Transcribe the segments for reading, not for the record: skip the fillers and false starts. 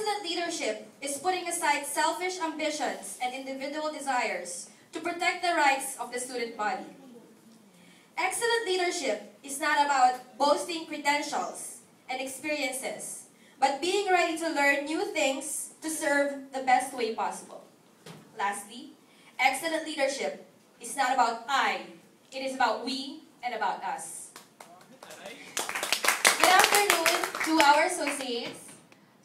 Excellent leadership is putting aside selfish ambitions and individual desires to protect the rights of the student body. Excellent leadership is not about boasting credentials and experiences, but being ready to learn new things to serve the best way possible. Lastly, excellent leadership is not about I, it is about we and about us. Good afternoon to our associates,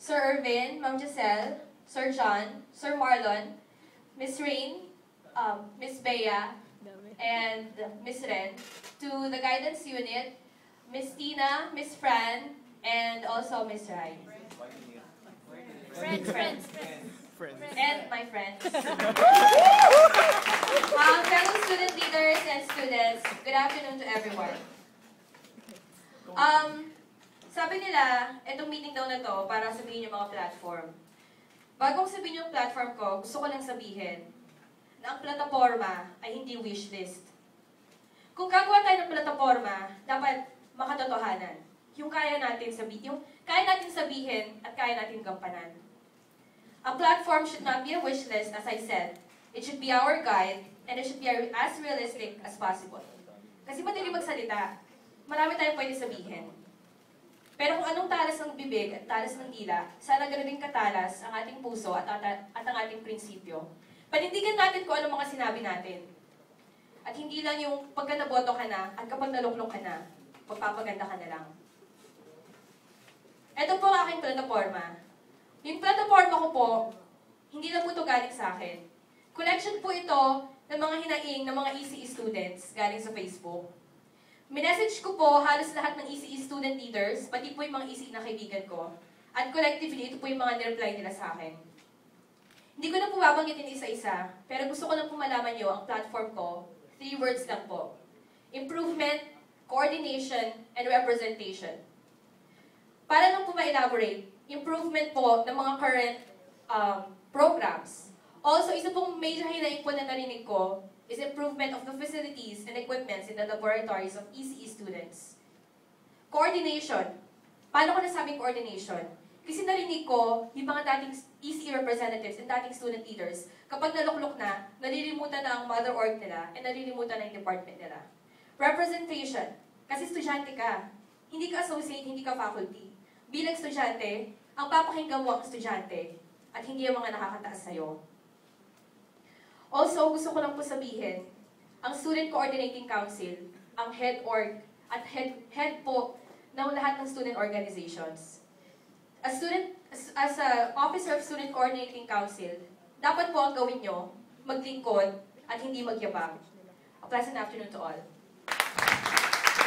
Sir Irvin, Ma'am Giselle, Sir John, Sir Marlon, Miss Rain, Miss Bea, and Miss Ren, to the guidance unit, Miss Tina, Miss Fran, and also Miss Rai. Friends. And my friends. Fellow student leaders and students, good afternoon to everyone. Sabi nila, itong meeting daw na to para sabihin yung mga platform. Bagong sabihin yung platform ko, gusto ko lang sabihin na ang plataforma ay hindi wishlist. Kung gagawa tayo ng plataforma, dapat makatotohanan. Yung kaya natin sabihin at kaya natin gampanan. A platform should not be a wishlist, as I said. It should be our guide, and it should be as realistic as possible. Kasi madali magsalita, marami tayong pwede sabihin. Pero kung anong talas ng bibig at talas ng dila, sana gano'n din katalas ang ating puso at ang ating prinsipyo. Panindigan natin kung anong mga sinabi natin. At hindi lang yung pagka naboto ka na at kapag naluklok ka na, pagpapaganda ka na lang. Ito po ang aking plataforma. Yung plataforma ko po, hindi na po ito galing sa akin. Collection po ito ng mga hinaing ng mga ECE students galing sa Facebook. Minessage ko po halos lahat ng ECE student leaders, pati po yung mga ECE na kaibigan ko. At collectively, ito po yung mga nireply nila sa akin. Hindi ko na po babanggitin isa-isa, pero gusto ko lang po malaman nyo ang platform ko. 3 words lang po. Improvement, coordination, and representation. Para lang po ma-elaborate, improvement po ng mga current programs. Also, isa pong major hinaing po na narinig ko is improvement of the facilities and equipments in the laboratories of ECE students. Coordination. Paano ko nasabing coordination? Kasi narinig ko, yung mga dating ECE representatives and dating student leaders, kapag naluklok na, nalilimutan na ang mother org nila and nalilimutan na yung department nila. Representation. Kasi estudyante ka. Hindi ka associate, hindi ka faculty. Bilang estudyante, ang papakinggan mo ang estudyante at hindi yung mga nakakataas sa'yo. Also, gusto ko lang po sabihin, ang Student Coordinating Council, ang head org, at head po ng lahat ng student organizations. As a officer of Student Coordinating Council, dapat po ang gawin nyo, maglingkod, at hindi magyabang. A pleasant afternoon to all.